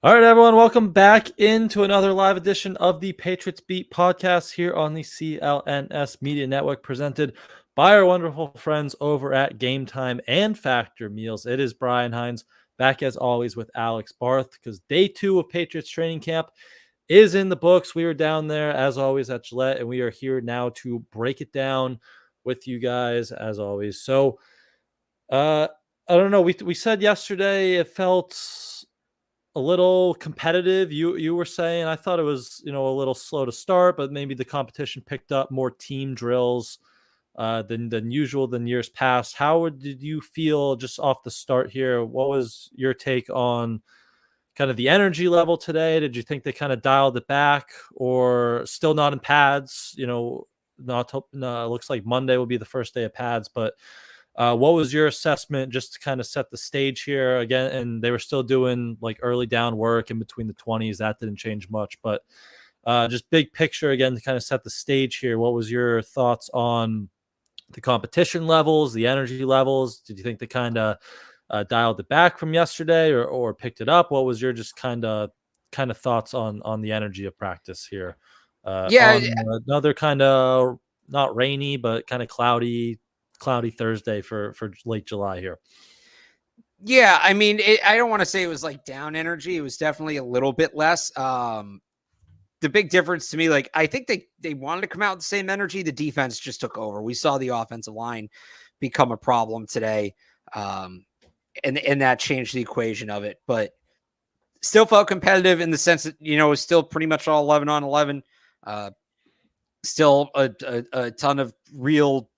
All right, everyone, welcome back into another live edition of the Patriots Beat podcast here on the CLNS Media Network, presented by our wonderful friends over at Game Time and Factor Meals. It is Brian Hines back as always with Alex Barth because day 2 of Patriots training camp is in the books. We were down there as always at Gillette, and we are here now to break it down with you guys as always. So, I don't know. We said yesterday it felt a little competitive. You were saying I thought it was a little slow to start, but maybe the competition picked up more team drills than usual than years past. Did you feel just off the start here? What was your take on kind of the energy level today? Did you think they kind of dialed it back, or still not in pads? No, it looks like Monday will be the first day of pads, but what was your assessment just to kind of set the stage here again? And they were still doing like early down work in between the 20s. That didn't change much, but just big picture again to kind of set the stage here. What was your thoughts on the competition levels, the energy levels? Did you think they kind of dialed it back from yesterday or picked it up? What was your just kind of thoughts on the energy of practice here Yeah, on another kind of not rainy but kind of cloudy Thursday for late July here? yeah. I mean, I don't want to say it was like down energy. It was definitely a little bit less. The big difference to me, like I think they wanted to come out with the same energy. The defense just took over. We saw the offensive line become a problem today, and that changed the equation of it. But still felt competitive in the sense that it was still pretty much all 11-on-11. Still a ton of real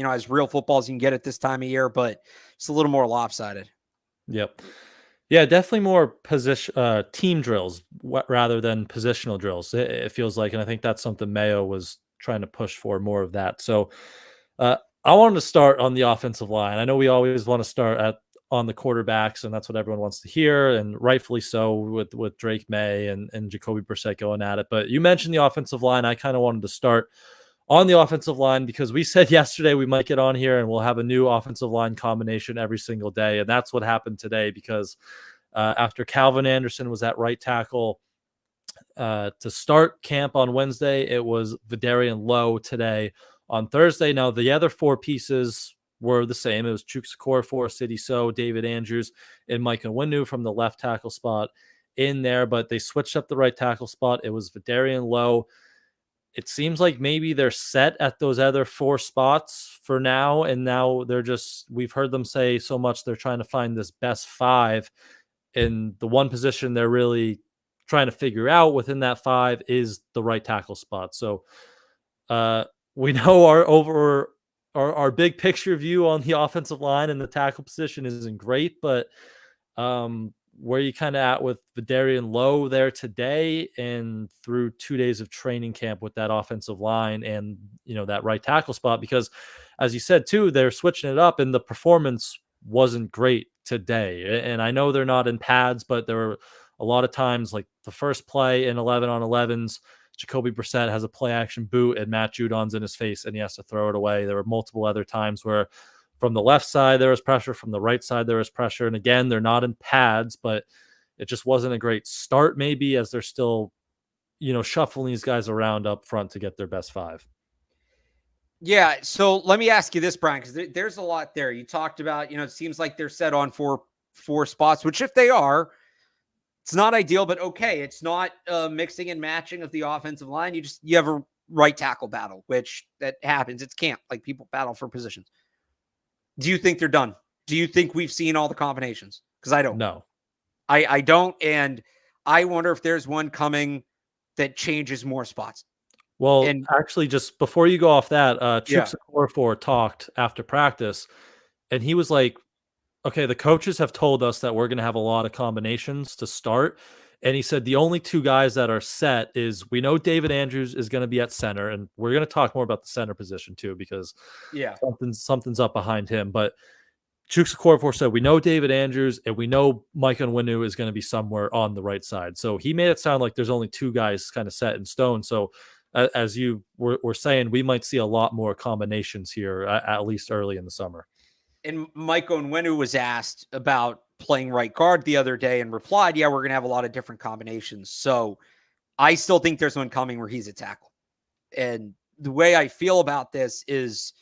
as real football as you can get at this time of year, but it's a little more lopsided. Yep. Yeah, definitely more position team drills rather than positional drills. It feels like, and I think that's something Mayo was trying to push for more of that. So, I wanted to start on the offensive line. I know we always want to start on the quarterbacks, and that's what everyone wants to hear, and rightfully so with Drake May and Jacoby Brissett going at it. But you mentioned the offensive line. I kind of wanted to start on the offensive line because we said yesterday we might get on here and we'll have a new offensive line combination every single day, and that's what happened today because after Calvin Anderson was at right tackle to start camp on Wednesday, it was Vidarian Lowe today on Thursday. Now, the other four pieces were the same. It was Chukwuekorfor, City So, David Andrews, and Mike Onwenu from the left tackle spot in there, but they switched up the right tackle spot. It was Vidarian Lowe. It seems like maybe they're set at those other four spots for now, and now we've heard them say so much they're trying to find this best five, and the one position they're really trying to figure out within that five is the right tackle spot. So we know our big picture view on the offensive line and the tackle position isn't great, but where you kind of at with Vidarian Lowe there today and through 2 days of training camp with that offensive line and that right tackle spot? Because as you said too, they're switching it up and the performance wasn't great today. And I know they're not in pads, but there were a lot of times like the first play in 11-on-11s, Jacoby Brissett has a play action boot and Matt Judon's in his face and he has to throw it away. There were multiple other times where from the left side there was pressure, from the right side there was pressure. And again, they're not in pads, but it just wasn't a great start maybe as they're still, shuffling these guys around up front to get their best five. Yeah. So let me ask you this, Brian, because there's a lot there. You talked about, it seems like they're set on four spots, which if they are, it's not ideal, but okay. It's not mixing and matching of the offensive line. You have a right tackle battle, which that happens. It's camp. Like people battle for positions. Do you think they're done? Do you think we've seen all the combinations? Because I don't. No. I don't. And I wonder if there's one coming that changes more spots. Well, And actually, just before you go off that, yeah, Chukwuekorfor talked after practice, and he was like, okay, the coaches have told us that we're going to have a lot of combinations to start. And he said the only two guys that are set is we know David Andrews is going to be at center, and we're going to talk more about the center position too because yeah. something's up behind him. But Chukwuekorfor said we know David Andrews and we know Mike Onwenu is going to be somewhere on the right side. So he made it sound like there's only two guys kind of set in stone. So as you were saying, we might see a lot more combinations here, at least early in the summer. And Mike Onwenu was asked about playing right guard the other day and replied, yeah, we're going to have a lot of different combinations. So I still think there's one coming where he's a tackle. And the way I feel about this is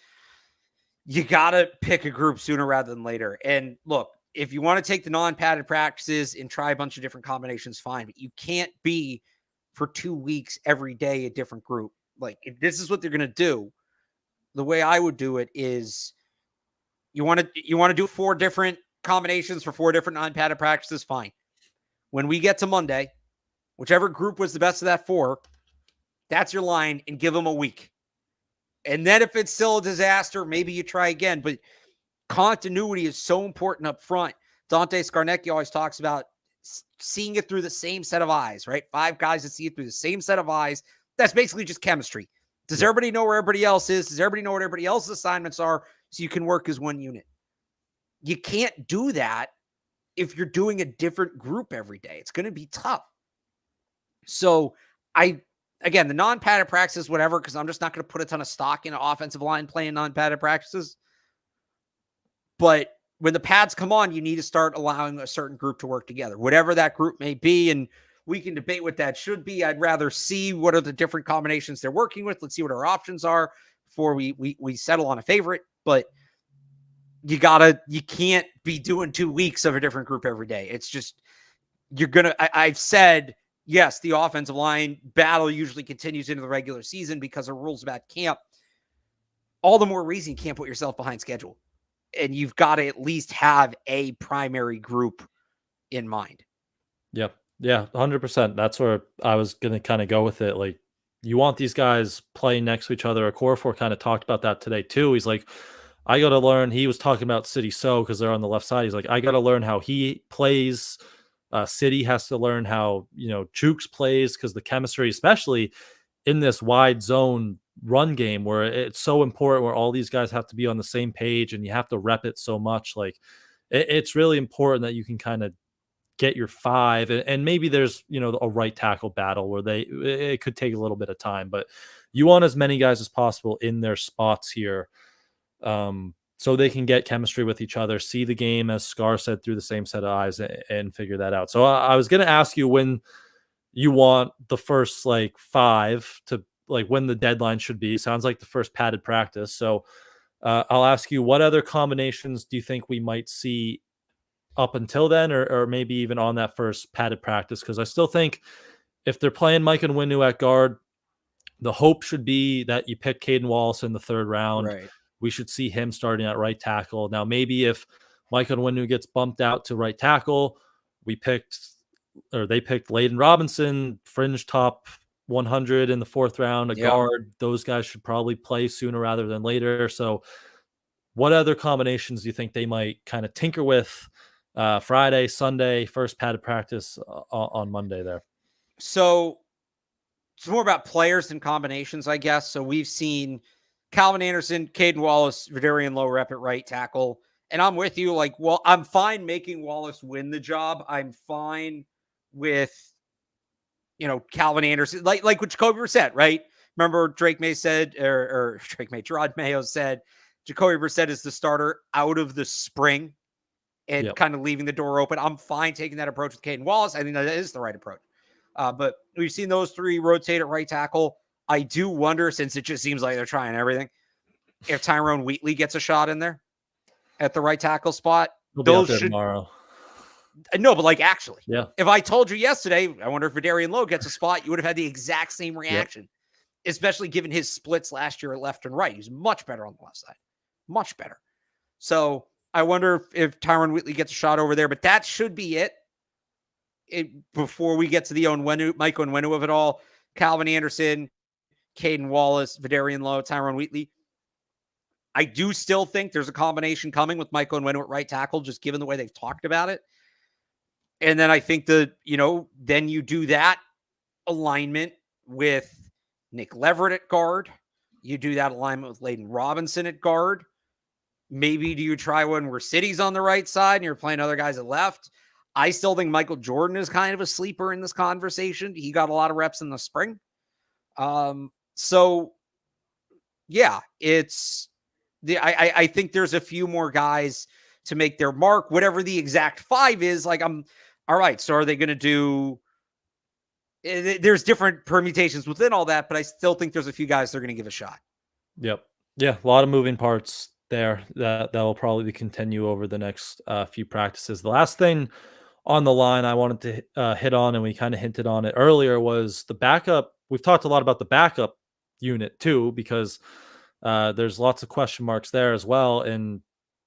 you got to pick a group sooner rather than later. And look, if you want to take the non-padded practices and try a bunch of different combinations, fine, but you can't be for 2 weeks every day a different group. Like, if this is what they're going to do, the way I would do it is you want to do 4 different combinations for 4 different non-padded practices, fine. When we get to Monday, whichever group was the best of that 4, that's your line, and give them a week. And then if it's still a disaster, maybe you try again. But continuity is so important up front. Dante Scarnecchia always talks about seeing it through the same set of eyes, right? 5 guys that see it through the same set of eyes. That's basically just chemistry. Does everybody know where everybody else is? Does everybody know what everybody else's assignments are so you can work as one unit? You can't do that if you're doing a different group every day. It's going to be tough. So again, the non-padded practices, whatever, because I'm just not going to put a ton of stock in an offensive line playing non-padded practices. But when the pads come on, you need to start allowing a certain group to work together, whatever that group may be. And we can debate what that should be. I'd rather see what are the different combinations they're working with. Let's see what our options are before we settle on a favorite. But you can't be doing 2 weeks of a different group every day. It's just, I've said, yes, the offensive line battle usually continues into the regular season because of rules about camp. All the more reason you can't put yourself behind schedule. And you've got to at least have a primary group in mind. Yep. Yeah, 100%. That's where I was going to kind of go with it. Like, you want these guys playing next to each other. Okorafor kind of talked about that today too. He's like, I got to learn. He was talking about City So because they're on the left side. He's like, I got to learn how he plays. City has to learn how, Chooks plays, because the chemistry, especially in this wide zone run game where it's so important, where all these guys have to be on the same page and you have to rep it so much. Like, it's really important that you can kind of get your 5, and maybe there's a right tackle battle where it could take a little bit of time, but you want as many guys as possible in their spots here, so they can get chemistry with each other, see the game, as Scar said, through the same set of eyes, and figure that out. So I was going to ask you when you want the first 5 to, when the deadline should be. Sounds like the first padded practice. So I'll ask you, what other combinations do you think we might see up until then, or maybe even on that first padded practice? Because I still think if they're playing Mike and Winu at guard, the hope should be that you pick Caden Wallace in the 3rd round. Right. We should see him starting at right tackle. Now, maybe if Mike and Winu gets bumped out to right tackle, they picked Layden Robinson, fringe top 100 in the 4th round, guard. Those guys should probably play sooner rather than later. So what other combinations do you think they might kind of tinker with Friday, Sunday, first padded practice on Monday there? So it's more about players than combinations, I guess. So we've seen Calvin Anderson, Caden Wallace, Vidarian Low rep at right tackle. And I'm with you. I'm fine making Wallace win the job. I'm fine with, Calvin Anderson, like what Jacoby Brissett, right? Remember Drake May said, or Gerard Mayo said, Jacoby Brissett is the starter out of the spring and kind of leaving the door open. I'm fine taking that approach with Caden Wallace. I think that is the right approach. But we've seen those 3 rotate at right tackle. I do wonder, since it just seems like they're trying everything, if Tyrone Wheatley gets a shot in there at the right tackle spot. He'll be out there tomorrow. No, but actually, yeah. If I told you yesterday, I wonder if Vidarian Lowe gets a spot, you would have had the exact same reaction, especially given his splits last year at left and right. He was much better on the left side, much better. So I wonder if Tyrone Wheatley gets a shot over there, but that should be it. Before we get to the Mike Onwenu of it all, Calvin Anderson, Caden Wallace, Vidarian Lowe, Tyrone Wheatley. I do still think there's a combination coming with Mike Onwenu at right tackle, just given the way they've talked about it. And then I think then you do that alignment with Nick Leverett at guard. You do that alignment with Layden Robinson at guard. Maybe do you try one where City's on the right side and you're playing other guys at left? I still think Michael Jordan is kind of a sleeper in this conversation. He got a lot of reps in the spring. So yeah, I think there's a few more guys to make their mark, whatever the exact 5 is. Like, I'm all right. So are they going to do? There's different permutations within all that, but I still think there's a few guys they're going to give a shot. Yep. Yeah, a lot of moving parts there that will probably continue over the next few practices. The last thing on the line I wanted to hit on, and we kind of hinted on it earlier, was the backup. We've talked a lot about the backup unit too, because there's lots of question marks there as well, and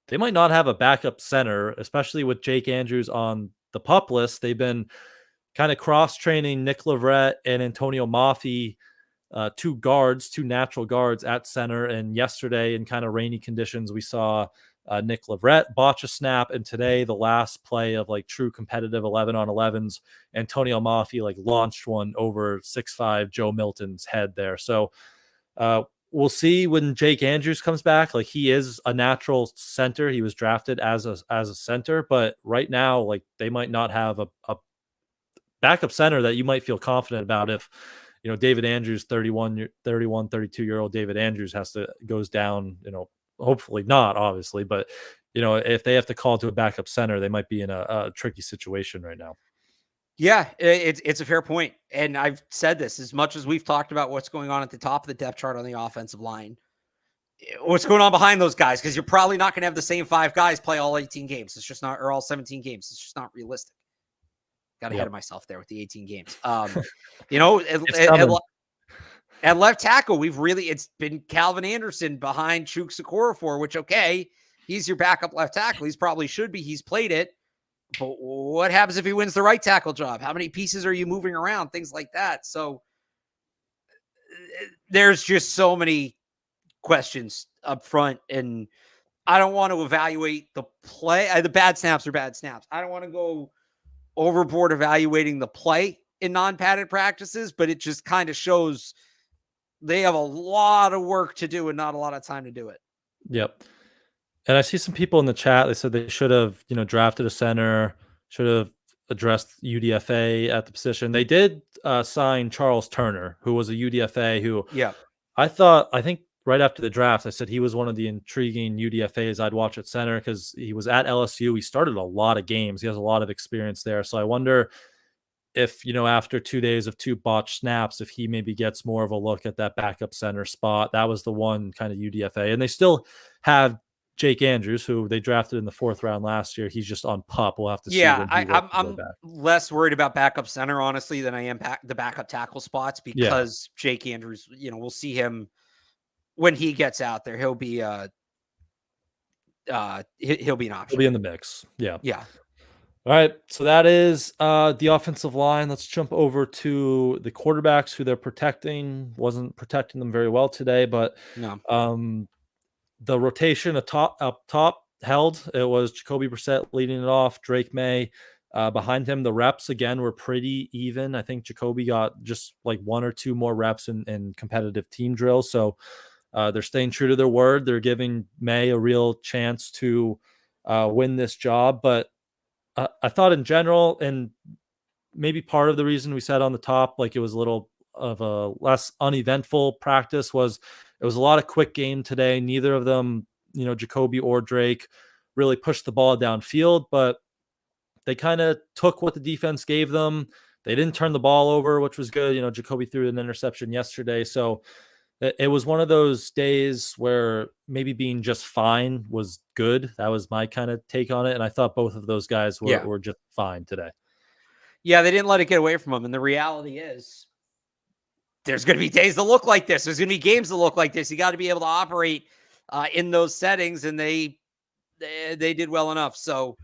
they might not have a backup center, especially with Jake Andrews on the pup list. They've been kind of cross training Nick Leverett and Antonio Mafi, two natural guards at center. And yesterday, in kind of rainy conditions, we saw Nick Leverett botch a snap. And today, the last play of like true competitive 11-on-11s, Antonio Mafi like launched one over 6'5" Joe Milton's head there. So we'll see when Jake Andrews comes back. Like, he is a natural center. He was drafted as a center, but right now, like, they might not have a backup center that you might feel confident about if, David Andrews, 32-year-old David Andrews goes down, hopefully not, obviously, but, if they have to call to a backup center, they might be in a tricky situation right now. Yeah, it's a fair point. And I've said this, as much as we've talked about what's going on at the top of the depth chart on the offensive line, what's going on behind those guys, because you're probably not going to have the same 5 guys play all 18 games. It's just not, or all 17 games. It's just not realistic. Got ahead of myself there with the 18 games. At left tackle, it's been Calvin Anderson behind Chuk Okorafor, which, okay, he's your backup left tackle. He's probably should be. He's played it. But what happens if he wins the right tackle job? How many pieces are you moving around? Things like that. So there's just so many questions up front, and I don't want to evaluate the play. The bad snaps are bad snaps. I don't want to go overboard evaluating the play in non-padded practices, but it just kind of shows they have a lot of work to do and not a lot of time to do it. Yep. And I see some people in the chat, they said they should have, drafted a center, should have addressed UDFA at the position. They did sign Charles Turner, who was a UDFA, who I think right after the draft, I said he was one of the intriguing UDFAs I'd watch at center, because he was at LSU. He started a lot of games. He has a lot of experience there. So I wonder if, after 2 days of 2 botched snaps, if he maybe gets more of a look at that backup center spot. That was the one kind of UDFA. And they still have Jake Andrews, who they drafted in the 4th round last year. He's just on pup. We'll have to see. Yeah, I'm less worried about backup center, honestly, than I am the backup tackle spots, because Jake Andrews, we'll see him when he gets out there. He'll be he'll be an option. He'll be in the mix. Yeah. All right. So that is the offensive line. Let's jump over to the quarterbacks, who they're protecting. Wasn't protecting them very well today, but no. The rotation up top held. It was Jacoby Brissett leading it off, Drake May behind him. The reps, again, were pretty even. I think Jacoby got just like 1 or 2 more reps in competitive team drills. So they're staying true to their word. They're giving May a real chance to win this job. But I thought in general, and maybe part of the reason we said on the top, like, it was a little of a less uneventful practice, was it was a lot of quick game today. Neither of them, Jacoby or Drake, really pushed the ball downfield, but they kind of took what the defense gave them. They didn't turn the ball over, which was good. Jacoby threw an interception yesterday. So it was one of those days where maybe being just fine was good. That was my kind of take on it. And I thought both of those guys were just fine today. Yeah, they didn't let it get away from them. And the reality is, there's going to be days that look like this. There's going to be games that look like this. You got to be able to operate in those settings, and they did well enough. So,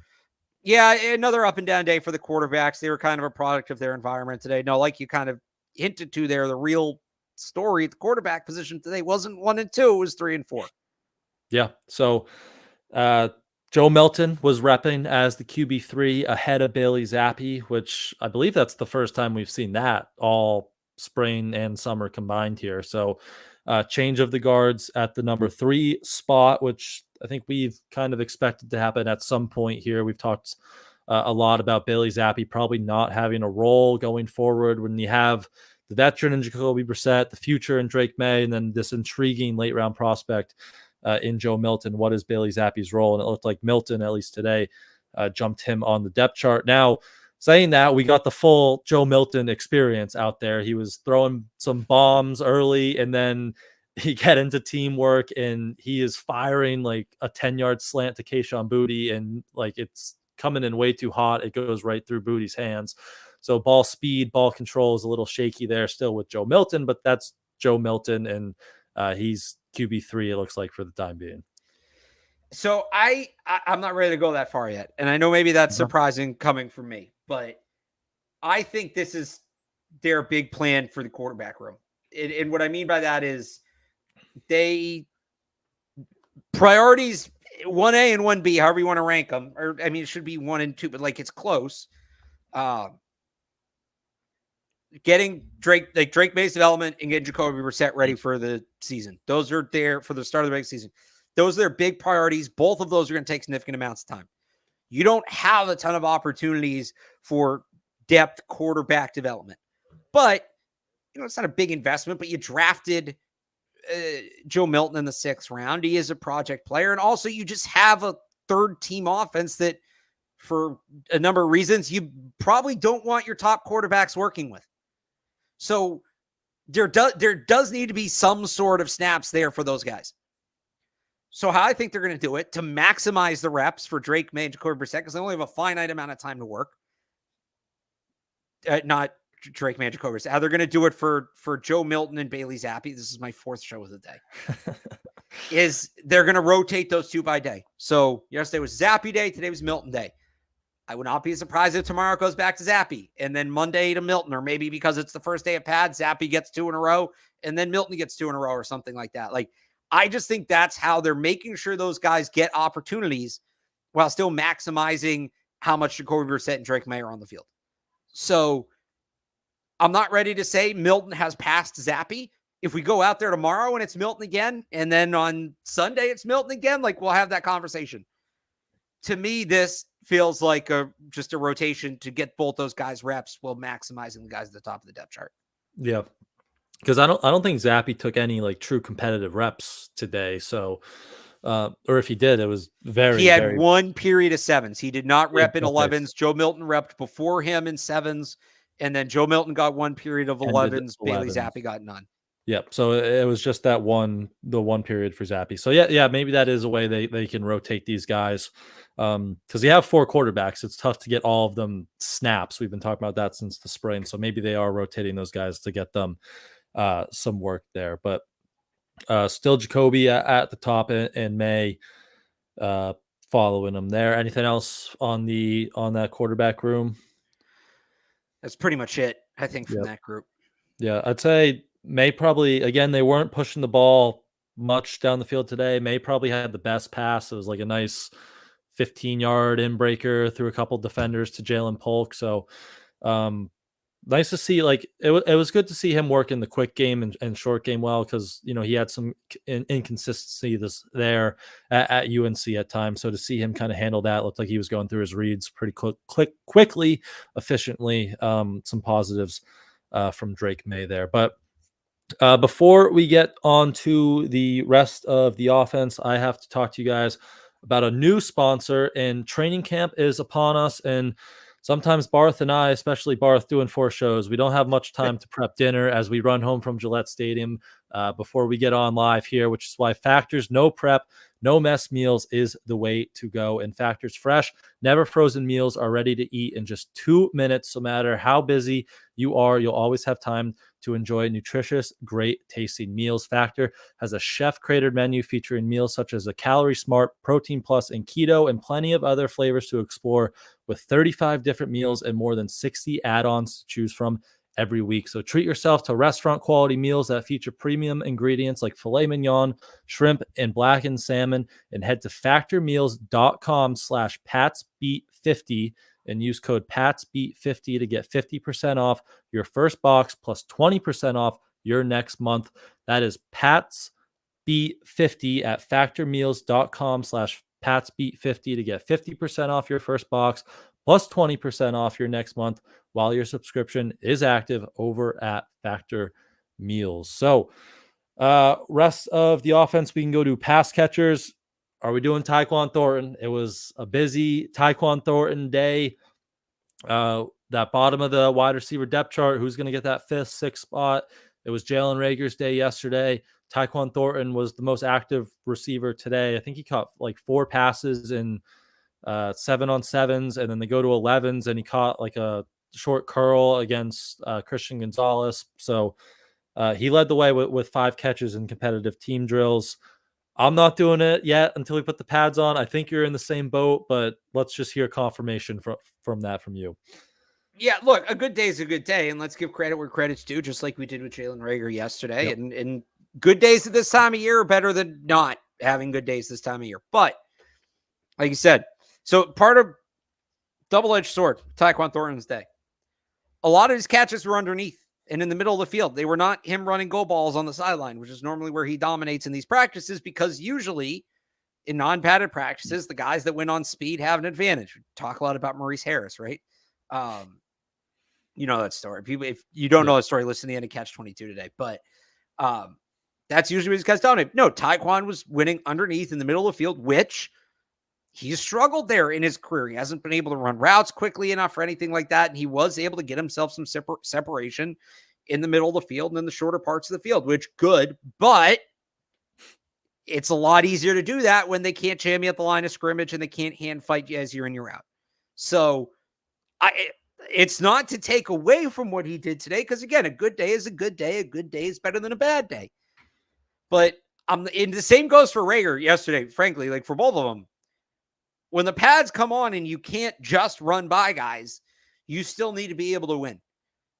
yeah, another up and down day for the quarterbacks. They were kind of a product of their environment today. No, like you kind of hinted to there, the real story at the quarterback position today wasn't 1 and 2, it was 3 and 4. Yeah. So Joe Milton was repping as the QB3 ahead of Bailey Zappi, which I believe that's the first time we've seen that all spring and summer combined here. So change of the guards at the number 3 spot, which I think we've kind of expected to happen at some point here. We've talked a lot about Bailey Zappi probably not having a role going forward when you have the veteran in Jacoby Brissett, the future in Drake May, and then this intriguing late round prospect in Joe Milton. What is Bailey Zappi's role? And it looked like Milton, at least today, jumped him on the depth chart. Now, saying that, we got the full Joe Milton experience out there. He was throwing some bombs early, and then he get into teamwork, and he is firing like a 10-yard slant to Kayshon Boutte, and like it's coming in way too hot. It goes right through Boutte's hands. So ball speed, ball control is a little shaky there still with Joe Milton, but that's Joe Milton, and he's QB3, it looks like, for the time being. So I'm not ready to go that far yet. And I know maybe that's surprising coming from me, but I think this is their big plan for the quarterback room. And what I mean by that is they priorities 1A and 1B, however you want to rank them, or I mean, it should be 1 and 2, but like it's close. Getting Drake May's development and getting Jacoby Brissett ready for the season. Those are there for the start of the regular season. Those are their big priorities. Both of those are going to take significant amounts of time. You don't have a ton of opportunities for depth quarterback development, but it's not a big investment, but you drafted Joe Milton in the 6th round. He is a project player. And also you just have a third team offense that for a number of reasons, you probably don't want your top quarterbacks working with. So there does need to be some sort of snaps there for those guys. So how I think they're going to do it to maximize the reps for Drake May and Jacoby Brissett, because they only have a finite amount of time to work. Not Drake May and Jacoby Brissett. How they're going to do it for Joe Milton and Bailey Zappi. This is my 4th show of the day. Is they're going to rotate those 2 by day. So yesterday was Zappi day. Today was Milton day. I would not be surprised if tomorrow goes back to Zappi and then Monday to Milton, or maybe because it's the first day of pads, Zappi gets 2 in a row and then Milton gets 2 in a row or something like that. Like, I just think that's how they're making sure those guys get opportunities while still maximizing how much Jacoby Brissett and Drake May are on the field. So I'm not ready to say Milton has passed Zappi. If we go out there tomorrow and it's Milton again, and then on Sunday it's Milton again, like we'll have that conversation. To me, this feels like just a rotation to get both those guys reps while maximizing the guys at the top of the depth chart. Yeah. Because I don't think Zappi took any like true competitive reps today. So, or if he did, it was He had one period of 7s. He did not rep in 11s. Joe Milton repped before him in 7s, and then Joe Milton got one period of 11s. Bailey Zappi got none. Yep. So it was just the one period for Zappi. So yeah, maybe that is a way they can rotate these guys. Because you have 4 quarterbacks, it's tough to get all of them snaps. We've been talking about that since the spring. So maybe they are rotating those guys to get them some work there. But still Jacoby at the top, and May following them there. Anything else on that quarterback room? That's pretty much it, I think, from that group. Yeah, I'd say May probably, again, they weren't pushing the ball much down the field today. May probably had the best pass. It was like a nice 15-yard inbreaker through a couple defenders to Jalen Polk. So nice to see. Like it was good to see him work in the quick game and short game well, because he had some inconsistency there at UNC at times. So to see him kind of handle that, looked like he was going through his reads pretty quickly, efficiently. Some positives from Drake May there. But before we get on to the rest of the offense, I have to talk to you guys about a new sponsor. And training camp is upon us, and sometimes Barth and I, especially Barth doing 4 shows, we don't have much time to prep dinner as we run home from Gillette Stadium before we get on live here, which is why Factor's no prep, no mess meals is the way to go. And Factor's fresh, never frozen meals are ready to eat in just 2 minutes. No matter how busy you are, you'll always have time to enjoy nutritious, great tasting meals. Factor has a chef-created menu featuring meals such as a Calorie Smart, Protein Plus, and Keto, and plenty of other flavors to explore, with 35 different meals and more than 60 add-ons to choose from every week. So treat yourself to restaurant quality meals that feature premium ingredients like filet mignon, shrimp, and blackened salmon, and head to factormeals.com/PatsBeat50 and use code PatsBeat50 to get 50% off your first box plus 20% off your next month. That is PatsBeat50 at factormeals.com/PatsBeat50 to get 50% off your first box plus 20% off your next month while your subscription is active over at Factor Meals. So Rest of the offense, we can go to pass catchers. Are we doing Tyquan Thornton? It was a busy Tyquan Thornton day. That bottom of the wide receiver depth chart, who's going to get that 5th, 6th spot? It was Jalen Rager's day yesterday. Tyquan Thornton was the most active receiver today. I think he caught like 4 passes in 7-on-7s, and then they go to 11s, and he caught like a short curl against Christian Gonzalez. So he led the way with 5 catches in competitive team drills. I'm not doing it yet until we put the pads on. I think you're in the same boat, but let's just hear confirmation from that from you. Yeah, look, a good day is a good day, and let's give credit where credit's due, just like we did with Jalen Rager yesterday. Yep. And good days at this time of year are better than not having good days this time of year. But like you said, so part of double-edged sword, Tyquan Thornton's day. A lot of his catches were underneath and in the middle of the field. They were not him running go balls on the sideline, which is normally where he dominates in these practices, because usually in non-padded practices, the guys that win on speed have an advantage. We talk a lot about Maurice Harris, right? You know that story. People, if you don't know that story, listen to the end of Catch 22 today. But that's usually what these guys dominate. No, Tyquan was winning underneath in the middle of the field, which he's struggled there in his career. He hasn't been able to run routes quickly enough or anything like that. And he was able to get himself some separation in the middle of the field and in the shorter parts of the field, which good. But it's a lot easier to do that when they can't jam you at the line of scrimmage and they can't hand fight you as you're in your route. So it's not to take away from what he did today, because again, a good day is a good day. A good day is better than a bad day. But and the same goes for Rager yesterday, frankly, like for both of them. When the pads come on and you can't just run by guys, you still need to be able to win.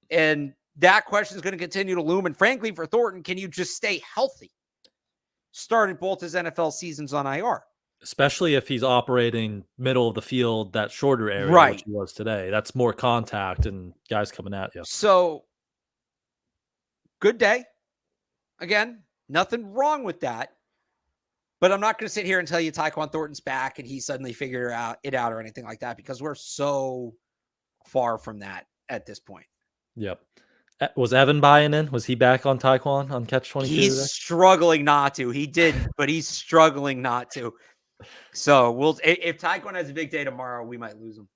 And that question is going to continue to loom. And frankly, for Thornton, can you just stay healthy? Started both his NFL seasons on IR. Especially if he's operating middle of the field, that shorter area, right, which he was today. That's more contact and guys coming at you. So, good day. Again, nothing wrong with that. But I'm not going to sit here and tell you Tyquan Thornton's back and he suddenly figured it out or anything like that, because we're so far from that at this point. Yep. Was Evan buying in? Was he back on Tyquan on Catch 22? He's struggling not to. He didn't, but he's struggling not to. So if Tyquan has a big day tomorrow, we might lose him.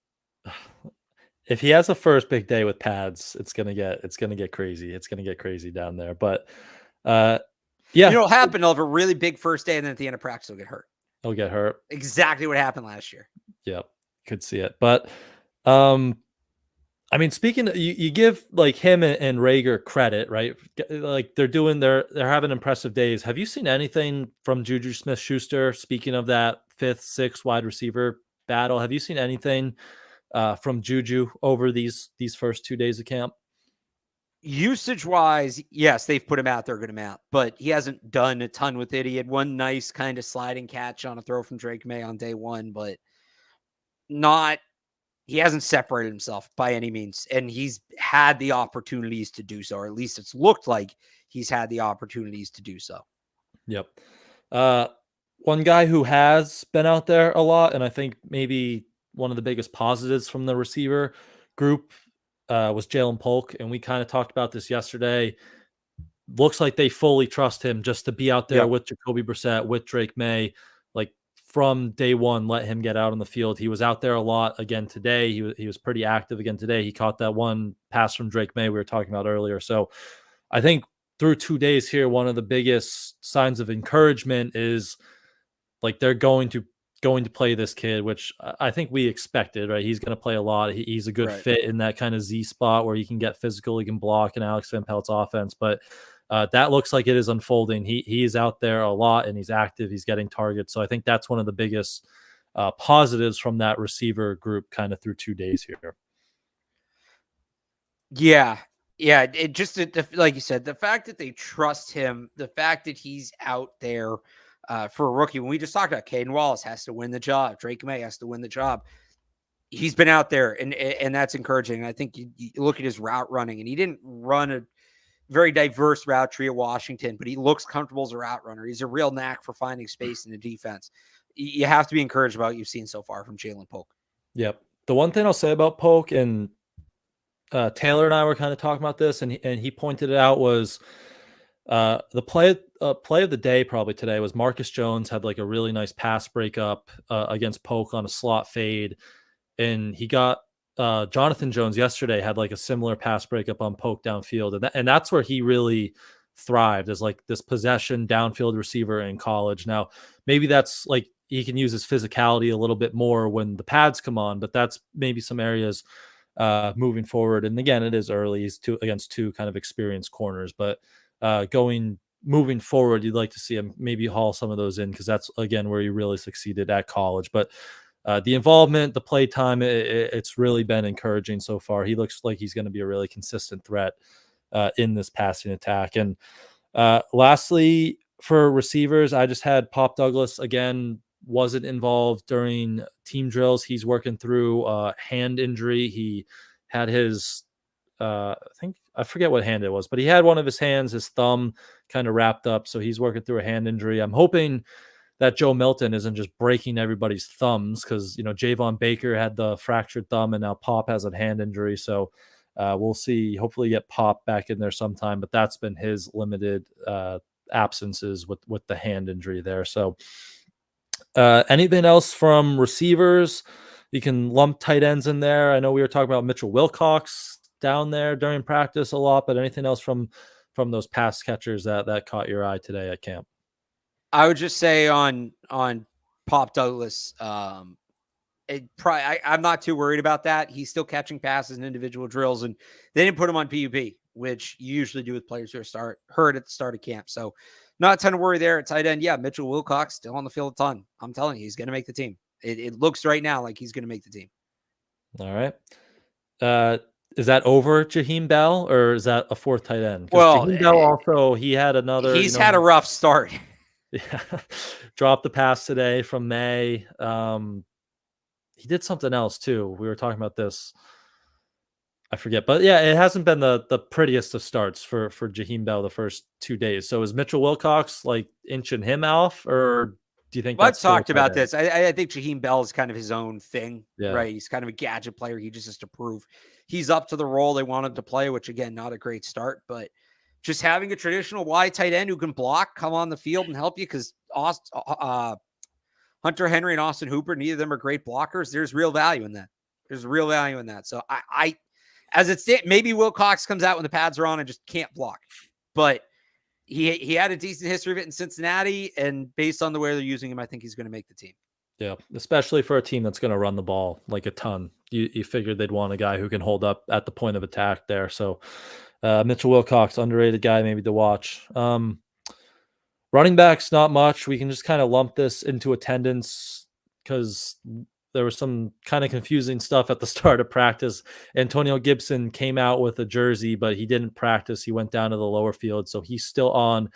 If he has a first big day with pads, it's gonna get crazy. It's gonna get crazy down there. But yeah, what'll happen? He'll have a really big first day, and then at the end of practice, he'll get hurt. He'll get hurt. Exactly what happened last year. Yep, could see it. But I mean, speaking of, you give like him and Rager credit, right? Like they're having impressive days. Have you seen anything from Juju Smith-Schuster? Speaking of that 5th, 6th wide receiver battle, have you seen anything from Juju over these first 2 days of camp? Usage wise, yes, they've put him out there, good amount, but he hasn't done a ton with it. He had one nice kind of sliding catch on a throw from Drake May on day 1, but he hasn't separated himself by any means, and he's had the opportunities to do so, or at least it's looked like he's had the opportunities to do so. Yep. One guy who has been out there a lot, and I think maybe one of the biggest positives from the receiver group was Jalen Polk, and we kind of talked about this yesterday. Looks like they fully trust him just to be out there with Jacoby Brissett, with Drake May, like from day one, let him get out on the field. He was out there a lot again today. He was pretty active again today. He caught that one pass from Drake May we were talking about earlier. So I think through 2 days here, one of the biggest signs of encouragement is like they're going to play this kid, which I think we expected, right? He's going to play a lot. He's a good fit in that kind of Z spot where he can get physical, he can block in Alex Van Pelt's offense. But that looks like it is unfolding. He is out there a lot and he's active. He's getting targets. So I think that's one of the biggest positives from that receiver group kind of through 2 days here. Yeah. It just, like you said, the fact that they trust him, the fact that he's out there for a rookie. When we just talked about Caden Wallace has to win the job, Drake May has to win the job. He's been out there, and that's encouraging. I think you look at his route running, and he didn't run a very diverse route tree at Washington, but he looks comfortable as a route runner. He's a real knack for finding space in the defense. You have to be encouraged about what you've seen so far from Jalen Polk. Yep. The one thing I'll say about Polk, and Taylor and I were kind of talking about this, and he pointed it out, was The play of the day probably today was Marcus Jones had like a really nice pass breakup against Polk on a slot fade, and he got Jonathan Jones yesterday had like a similar pass breakup on Polk downfield, and that's where he really thrived as like this possession downfield receiver in college. Now maybe that's like he can use his physicality a little bit more when the pads come on, but that's maybe some areas moving forward. And again, it is early. He's against two kind of experienced corners, but moving forward, you'd like to see him maybe haul some of those in because that's again where he really succeeded at college. But the involvement, the play time, it's really been encouraging so far. He looks like he's going to be a really consistent threat in this passing attack. And lastly, for receivers, I just had Pop Douglas again. Wasn't involved during team drills. He's working through hand injury. He had his I forget what hand it was, but he had one of his hands, his thumb kind of wrapped up. So he's working through a hand injury. I'm hoping that Joe Milton isn't just breaking everybody's thumbs because, Javon Baker had the fractured thumb and now Pop has a hand injury. So we'll see. Hopefully get Pop back in there sometime, but that's been his limited absences with the hand injury there. So anything else from receivers? You can lump tight ends in there. I know we were talking about Mitchell Wilcox down there during practice a lot, but anything else from those pass catchers that caught your eye today at camp? I would just say on Pop Douglas, I'm not too worried about that. He's still catching passes in individual drills, and they didn't put him on PUP, which you usually do with players who are hurt at the start of camp. So not a ton of worry there at tight end. Yeah, Mitchell Wilcox still on the field a ton. I'm telling you, he's going to make the team. It looks right now like he's going to make the team. All right. Is that over Jaheim Bell or is that a fourth tight end? Well, Jaheim Bell also, he had another. He's had a rough start. Yeah, dropped the pass today from May. He did something else too. We were talking about this. I forget, but yeah, it hasn't been the prettiest of starts for Jaheim Bell the first 2 days. So is Mitchell Wilcox like inching him off, or do you think I've talked about this? I think Jaheim Bell is kind of his own thing, right? He's kind of a gadget player. He just has to prove he's up to the role they want him to play, which again, not a great start, but just having a traditional wide tight end who can block, come on the field and help you because Hunter Henry and Austin Hooper, neither of them are great blockers. There's real value in that. So I as it stands, maybe Wilcox comes out when the pads are on and just can't block, but he had a decent history of it in Cincinnati, and based on the way they're using him, I think he's going to make the team. Yeah, especially for a team that's going to run the ball like a ton. You figured they'd want a guy who can hold up at the point of attack there. So Mitchell Wilcox, underrated guy maybe to watch. Running backs, not much. We can just kind of lump this into attendance because there was some kind of confusing stuff at the start of practice. Antonio Gibson came out with a jersey, but he didn't practice. He went down to the lower field, so he's still on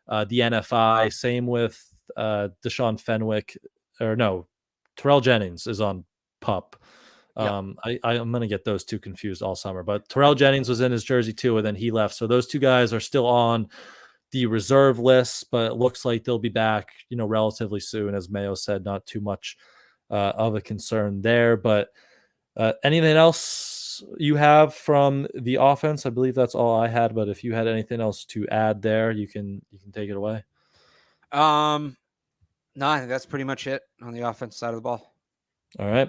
the NFI. Same with Deshaun Fenwick. Terrell Jennings is on PUP. I'm going to get those two confused all summer. But Terrell Jennings was in his jersey too, and then he left. So those two guys are still on the reserve list, but it looks like they'll be back, relatively soon. As Mayo said, not too much of a concern there. But anything else you have from the offense? I believe that's all I had. But if you had anything else to add there, you can take it away. No, I think that's pretty much it on the offense side of the ball. All right.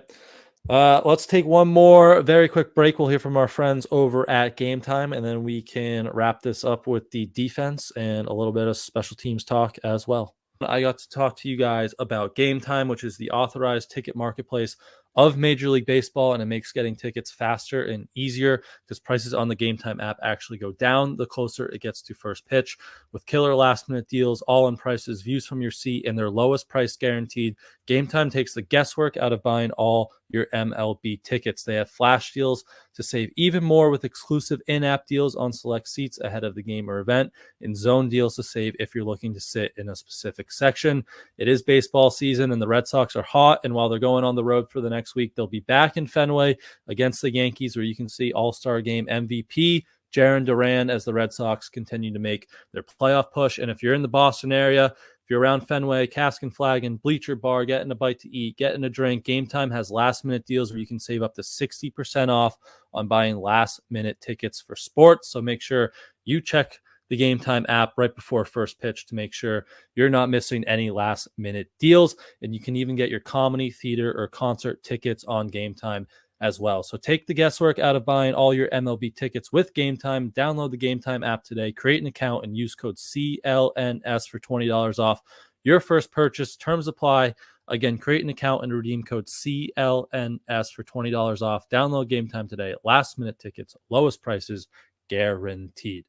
Let's take one more very quick break. We'll hear from our friends over at Game Time, and then we can wrap this up with the defense and a little bit of special teams talk as well. I got to talk to you guys about Game Time, which is the authorized ticket marketplace of Major League Baseball, and it makes getting tickets faster and easier because prices on the Game Time app actually go down the closer it gets to first pitch. With killer last-minute deals, all-in prices, views from your seat, and their lowest price guaranteed, Game Time takes the guesswork out of buying all your MLB tickets. They have flash deals to save even more with exclusive in-app deals on select seats ahead of the game or event, and zone deals to save if you're looking to sit in a specific section. It is baseball season, and the Red Sox are hot, and while they're going on the road for the next week, they'll be back in Fenway against the Yankees, where you can see All-Star Game MVP Jarren Duran as the Red Sox continue to make their playoff push. And if you're in the Boston area, if you're around Fenway, Cask and Flagon, Bleacher Bar, getting a bite to eat, getting a drink, Game Time has last-minute deals where you can save up to 60% off on buying last-minute tickets for sports. So make sure you check the Game Time app right before first pitch to make sure you're not missing any last minute deals. And you can even get your comedy, theater, or concert tickets on Game Time as well. So take the guesswork out of buying all your MLB tickets with Game Time. Download the Game Time app today, create an account, and use code CLNS for $20 off your first purchase. Terms apply. Again, create an account and redeem code CLNS for $20 off. Download Game Time today. Last minute tickets, lowest prices guaranteed.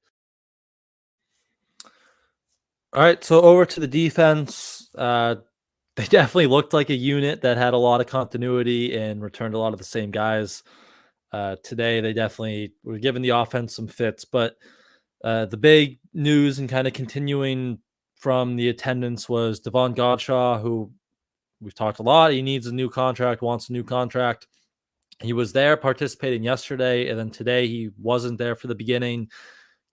All right, so over to the defense. They definitely looked like a unit that had a lot of continuity and returned a lot of the same guys. Today, they definitely were giving the offense some fits, but the big news and kind of continuing from the attendance was Devon Godshaw, who we've talked a lot. He needs a new contract, wants a new contract. He was there participating yesterday, and then today he wasn't there for the beginning.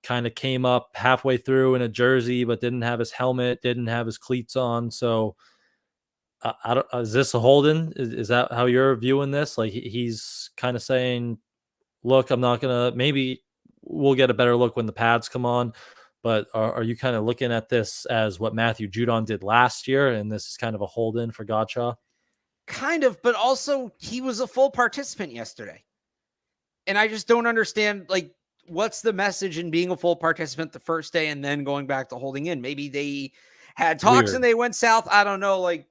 Kind of came up halfway through in a jersey, but didn't have his helmet, didn't have his cleats on. So, I don't. Is this a Holden? Is that how you're viewing this? Like he's kind of saying, "Look, I'm not gonna. Maybe we'll get a better look when the pads come on." But are you kind of looking at this as what Matthew Judon did last year, and this is kind of a hold-in for Godshaw? Kind of, but also he was a full participant yesterday. And I just don't understand, like, what's the message in being a full participant the first day and then going back to holding in? Maybe they had talks and they went south. I don't know. Like,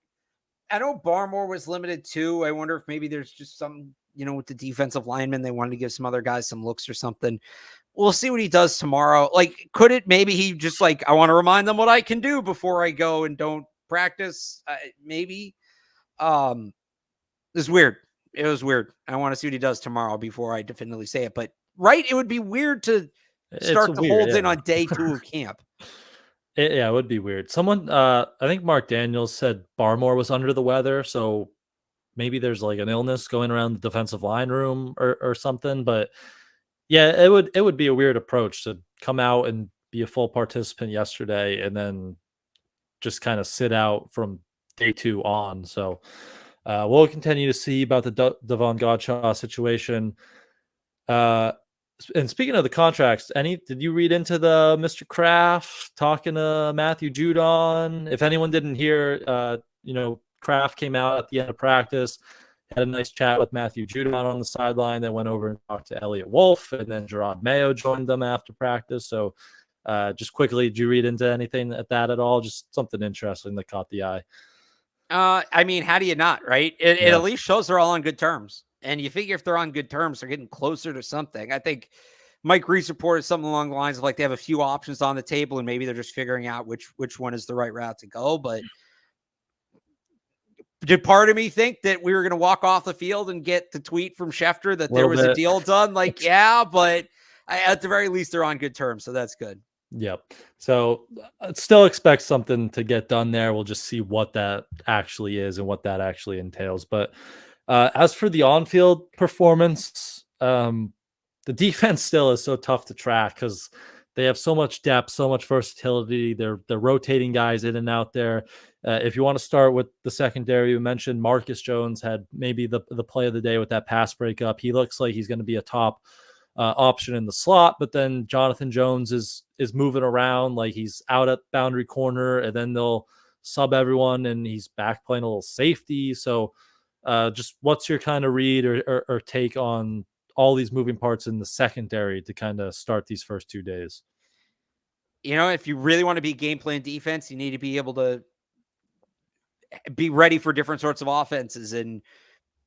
I know Barmore was limited too. I wonder if maybe there's just some, with the defensive lineman, they wanted to give some other guys some looks or something. We'll see what he does tomorrow. Like, could it maybe he just like, I want to remind them what I can do before I go and don't practice? Maybe. It's weird. It was weird. I want to see what he does tomorrow before I definitively say it. But it would be weird to start to hold in on day 2 of camp. It would be weird. Someone, I think Mark Daniels said Barmore was under the weather, so maybe there's like an illness going around the defensive line room or something. But yeah, it would be a weird approach to come out and be a full participant yesterday and then just kind of sit out from day 2 on. So we'll continue to see about the Devon Godshaw situation. And speaking of the contracts, did you read into the Mr. Kraft talking to Matthew Judon? If anyone didn't hear, Kraft came out at the end of practice, had a nice chat with Matthew Judon on the sideline, then went over and talked to Elliott Wolf, and then Gerard Mayo joined them after practice. So just quickly, did you read into anything at that at all? Just something interesting that caught the eye. I mean, how do you not, right? It at least shows they're all on good terms. And you figure if they're on good terms, they're getting closer to something. I think Mike Reese reported something along the lines of like they have a few options on the table and maybe they're just figuring out which one is the right route to go. But did part of me think that we were going to walk off the field and get the tweet from Schefter that there was a deal done? Like, yeah, but at the very least, they're on good terms. So that's good. Yep. So still expect something to get done there. We'll just see what that actually is and what that actually entails. But as for the on-field performance, the defense still is so tough to track because they have so much depth, so much versatility. They're rotating guys in and out there. If you want to start with the secondary, you mentioned Marcus Jones had maybe the play of the day with that pass breakup. He looks like he's going to be a top option in the slot, but then Jonathan Jones is moving around like he's out at boundary corner, and then they'll sub everyone, and he's back playing a little safety. So just what's your kind of read or take on all these moving parts in the secondary to kind of start these first 2 days? If you really want to be game plan defense, you need to be able to be ready for different sorts of offenses. And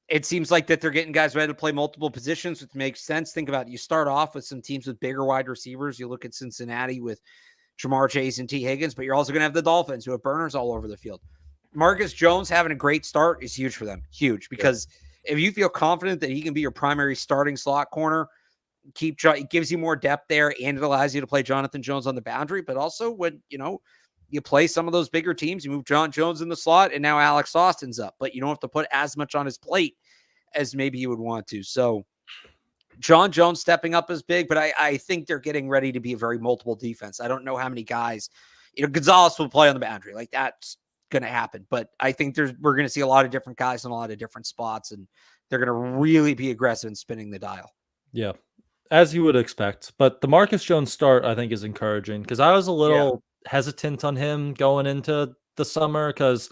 it seems like that they're getting guys ready to play multiple positions, which makes sense. Think about it. You start off with some teams with bigger wide receivers. You look at Cincinnati with Jamar Chase and T. Higgins, but you're also going to have the Dolphins who have burners all over the field. Marcus Jones having a great start is huge for them. Huge. Because if you feel confident that he can be your primary starting slot corner, it gives you more depth there, and it allows you to play Jonathan Jones on the boundary. But also when, you play some of those bigger teams, you move John Jones in the slot, and now Alex Austin's up, but you don't have to put as much on his plate as maybe you would want to. So John Jones stepping up is big, but I think they're getting ready to be a very multiple defense. I don't know how many guys, Gonzalez will play on the boundary. Like that's going to happen, but I think we're going to see a lot of different guys in a lot of different spots, and they're going to really be aggressive in spinning the dial. Yeah. as you would expect. But the Marcus Jones start, I think, is encouraging because I was a Yeah. little hesitant on him going into the summer because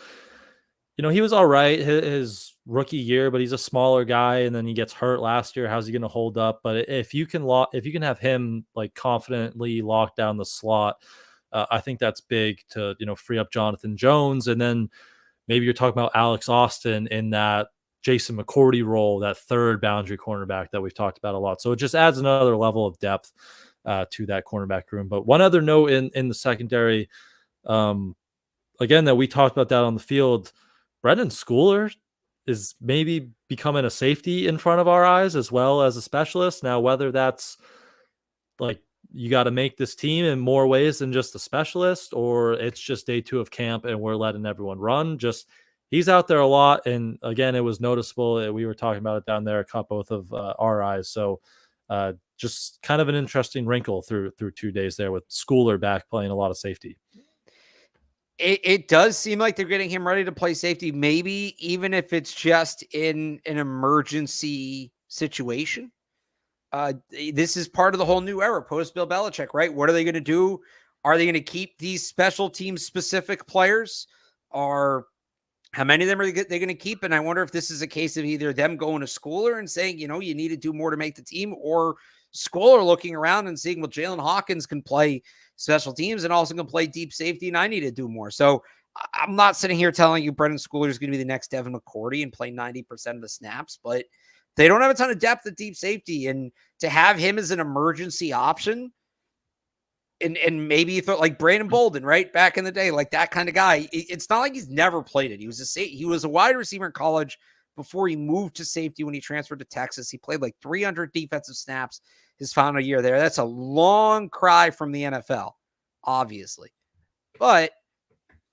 he was all right his rookie year, but he's a smaller guy, and then he gets hurt last year. How's he going to hold up? But if you can have him like confidently lock down the slot, I think that's big to free up Jonathan Jones, and then maybe you're talking about Alex Austin in that Jason McCourty role, that third boundary cornerback that we've talked about a lot. So it just adds another level of depth to that cornerback room. But one other note in the secondary, again, that we talked about that on the field, Brendan Schooler is maybe becoming a safety in front of our eyes as well as a specialist. Now, whether that's like you got to make this team in more ways than just a specialist, or it's just day 2 of camp and we're letting everyone run. Just he's out there a lot, and again, it was noticeable. We were talking about it down there, caught both of our eyes. So just kind of an interesting wrinkle through 2 days there with Schooler back playing a lot of safety. It does seem like they're getting him ready to play safety, maybe even if it's just in an emergency situation. This is part of the whole new era post Bill Belichick, right? What are they going to do? Are they going to keep these special team specific players? Or how many of them are they going to keep? And I wonder if this is a case of either them going to Schooler and saying, you need to do more to make the team, or Schooler looking around and seeing, well, Jalen Hawkins can play special teams and also can play deep safety, and I need to do more. So I'm not sitting here telling you Brendan Schooler is going to be the next Devin McCourty and play 90% of the snaps, but they don't have a ton of depth at deep safety, and to have him as an emergency option, and maybe you thought like Brandon Bolden, right? Back in the day, like that kind of guy. It's not like he's never played it. He was a wide receiver in college before he moved to safety when he transferred to Texas. He played like 300 defensive snaps his final year there. That's a long cry from the NFL, obviously. But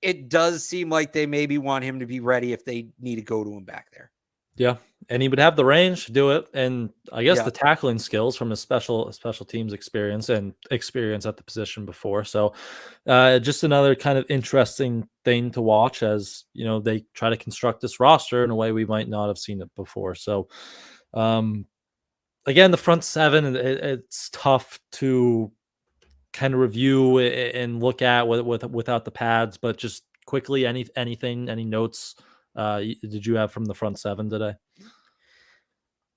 it does seem like they maybe want him to be ready if they need to go to him back there. Yeah, and he would have the range to do it, and I guess the tackling skills from his special teams experience and experience at the position before. So, just another kind of interesting thing to watch as they try to construct this roster in a way we might not have seen it before. So, again, the front seven, it's tough to kind of review and look at without the pads, but just quickly, any notes did you have from the front seven today?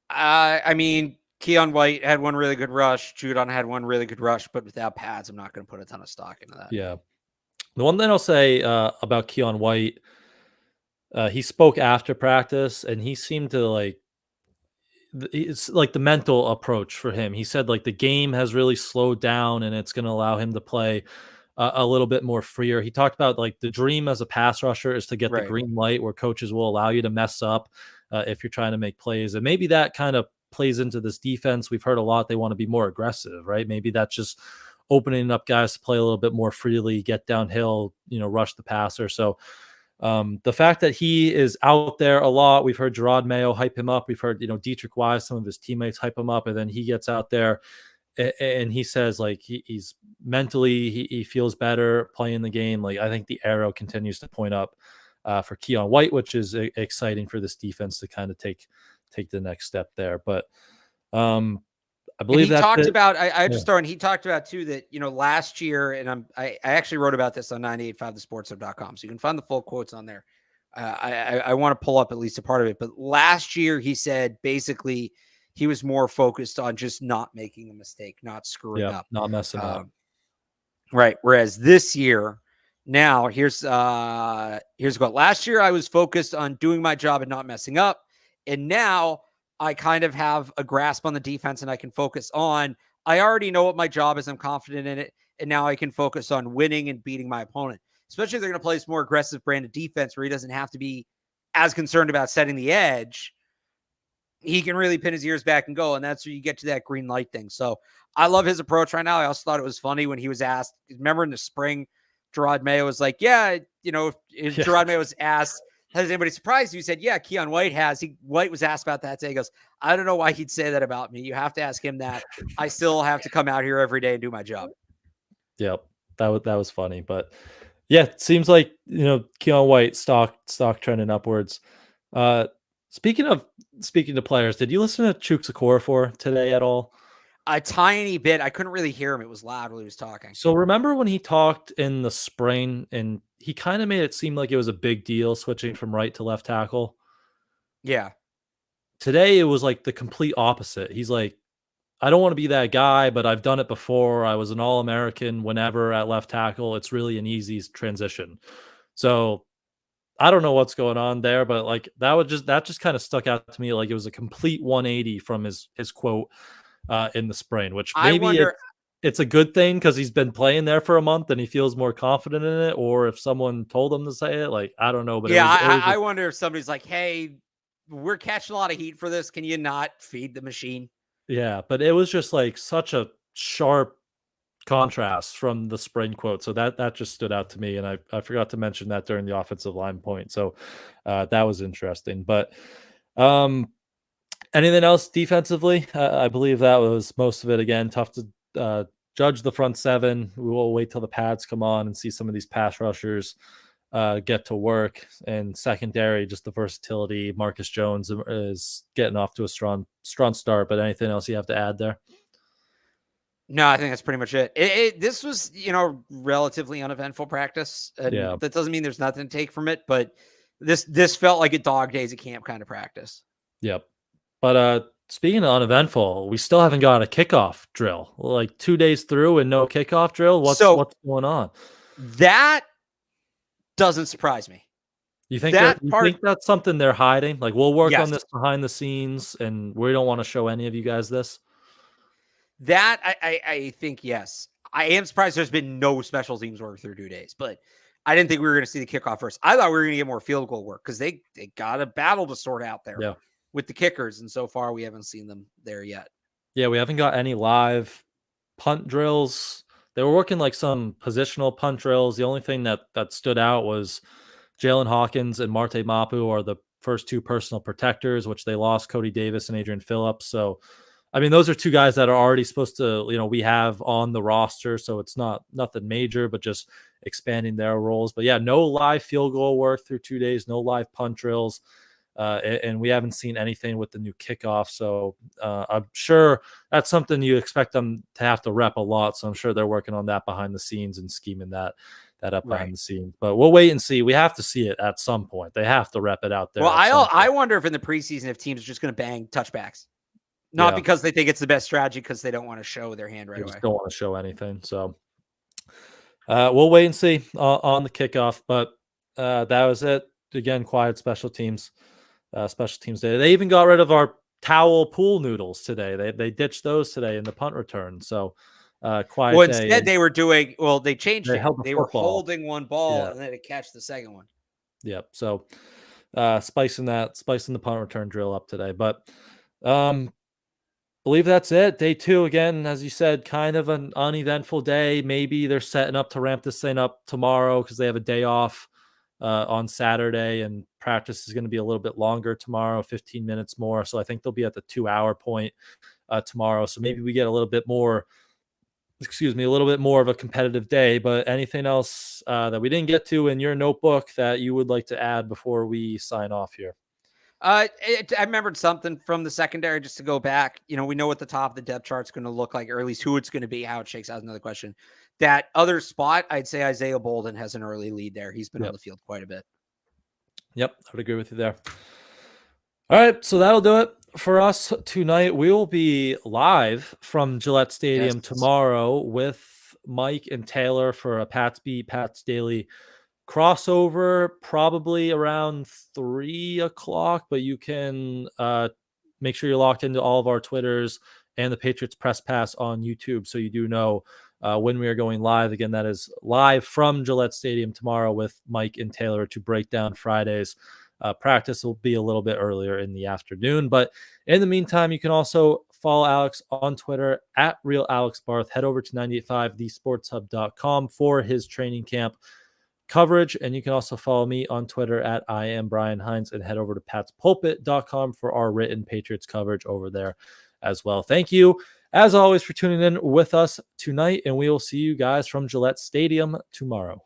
I mean, Keon White had one really good rush. Judon had one really good rush, but without pads, I'm not going to put a ton of stock into that. Yeah. The one thing I'll say about Keon White, he spoke after practice, and he seemed to it's like the mental approach for him. He said like the game has really slowed down, and it's going to allow him to play a little bit more freer. He talked about like the dream as a pass rusher is to get the green light where coaches will allow you to mess up if you're trying to make plays. And maybe that kind of plays into this defense. We've heard a lot. They want to be more aggressive, right? Maybe that's just opening up guys to play a little bit more freely, get downhill, rush the passer. So the fact that he is out there a lot, we've heard Gerard Mayo hype him up. We've heard, Dietrich Wise, some of his teammates hype him up, and then he gets out there and he says like he's mentally, he feels better playing the game. Like I think the arrow continues to point up for Keon White, which is exciting for this defense to kind of take the next step there. But I believe he talked about, I just throw in, he talked about too that, last year, and I actually wrote about this on 985thesportshub.com. So you can find the full quotes on there. I want to pull up at least a part of it, but last year he said, basically he was more focused on just not making a mistake, not screwing up, not messing up. Right. Whereas this year, now here's what last year I was focused on doing my job and not messing up. And now I kind of have a grasp on the defense and I can focus on, I already know what my job is. I'm confident in it. And now I can focus on winning and beating my opponent, especially if they're going to play this more aggressive brand of defense where he doesn't have to be as concerned about setting the edge. He can really pin his ears back and go. And that's where you get to that green light thing. So I love his approach right now. I also thought it was funny when he was asked, remember in the spring, Gerard Mayo was like, Gerard Mayo was asked, has anybody surprised you? He said, yeah, Keon White has. White was asked about that today. He goes, I don't know why he'd say that about me. You have to ask him that. I still have to come out here every day and do my job. Yep. That was funny. But yeah, it seems like, Keon White stock trending upwards. Speaking to players, did you listen to Chuks Okorafor today at all? A tiny bit. I couldn't really hear him. It was loud while he was talking. So remember when he talked in the spring and he kind of made it seem like it was a big deal switching from right to left tackle? Yeah. Today it was like the complete opposite. He's like, I don't want to be that guy, but I've done it before. I was an All-American whenever at left tackle. It's really an easy transition. So I don't know what's going on there, but like that just kind of stuck out to me. Like it was a complete 180 from his quote in the spring, which I maybe wonder. it's a good thing because he's been playing there for a month and he feels more confident in it. Or if someone told him to say it, like I don't know, but Yeah, it was I wonder if somebody's like, "Hey, we're catching a lot of heat for this. Can you not feed the machine?" yeah, but it was just like such a sharp contrast from the spring quote. So that just stood out to me, and I forgot to mention that during the offensive line point. So that was interesting. But um, anything else defensively? I believe that was most of it. Again, tough to judge the front seven. We will wait till the pads come on and see some of these pass rushers get to work. And secondary, just the versatility. Marcus Jones is getting off to a strong start. But anything else you have to add there? No, I think that's pretty much it. This was, relatively uneventful practice, and Yeah. that doesn't mean there's nothing to take from it. But this felt like a dog days of camp kind of practice. Yep. But speaking of uneventful, we still haven't got a kickoff drill. Like 2 days through and no kickoff drill. So What's going on? that doesn't surprise me. That You part, think that's something they're hiding? Like we'll work on yes. this behind the scenes and we don't want to show any of you guys this? That I think yes. I am surprised there's been no special teams work through 2 days, but I didn't think we were going to see the kickoff first. I thought we were going to get more field goal work because they got a battle to sort out there Yeah. with the kickers, and so far we haven't seen them there yet. Yeah, we haven't got any live punt drills. They were working like some positional punt drills. The only thing that stood out was Jalen Hawkins and Marte Mapu are the first two personal protectors, which they lost Cody Davis and Adrian Phillips. So, I mean, those are two guys that are already supposed to, we have on the roster. So it's not nothing major, but just expanding their roles. But yeah, no live field goal work through 2 days, no live punt drills. And we haven't seen anything with the new kickoff. So I'm sure that's something you expect them to have to rep a lot. So I'm sure they're working on that behind the scenes and scheming that up behind the scenes. But we'll wait and see. We have to see it at some point. They have to rep it out there. Well, I wonder if in the preseason if teams are just going to bang touchbacks, not because they think it's the best strategy, because they don't want to show their hand right away. Don't want to show anything. So we'll wait and see on the kickoff. But that was it. Again, quiet special teams. Special teams day. They even got rid of our towel pool noodles today. They ditched those today in the punt return. So quiet well, day. Instead, they were doing. Well, they changed it. They were holding one ball and then to catch the second one. Yep. So spicing the punt return drill up today. But believe that's it. Day 2 again, as you said, kind of an uneventful day. Maybe they're setting up to ramp this thing up tomorrow because they have a day off on Saturday, and practice is going to be a little bit longer tomorrow, 15 minutes more. So I think they'll be at the 2-hour point tomorrow. So maybe we get a little bit more of a competitive day. But anything else that we didn't get to in your notebook that you would like to add before we sign off here? I remembered something from the secondary just to go back. We know what the top of the depth chart's going to look like, or at least who it's going to be. How it shakes out is another question. That other spot, I'd say Isaiah Bolden has an early lead there. He's been on the field quite a bit. Yep, I would agree with you there. All right, so that'll do it for us tonight. We will be live from Gillette Stadium tomorrow with Mike and Taylor for a Pat's Beat, Pat's Daily crossover, probably around 3:00. But you can make sure you're locked into all of our Twitters and the Patriots Press Pass on YouTube, so you do know when we are going live. Again, that is live from Gillette Stadium tomorrow with Mike and Taylor to break down Friday's practice. Will be a little bit earlier in the afternoon. But in the meantime, you can also follow Alex on Twitter at RealAlexBarth. Head over to 985thesportshub.com for his training camp coverage. And you can also follow me on Twitter at I am Brian Hines, and head over to patspulpit.com for our written Patriots coverage over there as well. Thank you, as always, for tuning in with us tonight, and we will see you guys from Gillette Stadium tomorrow.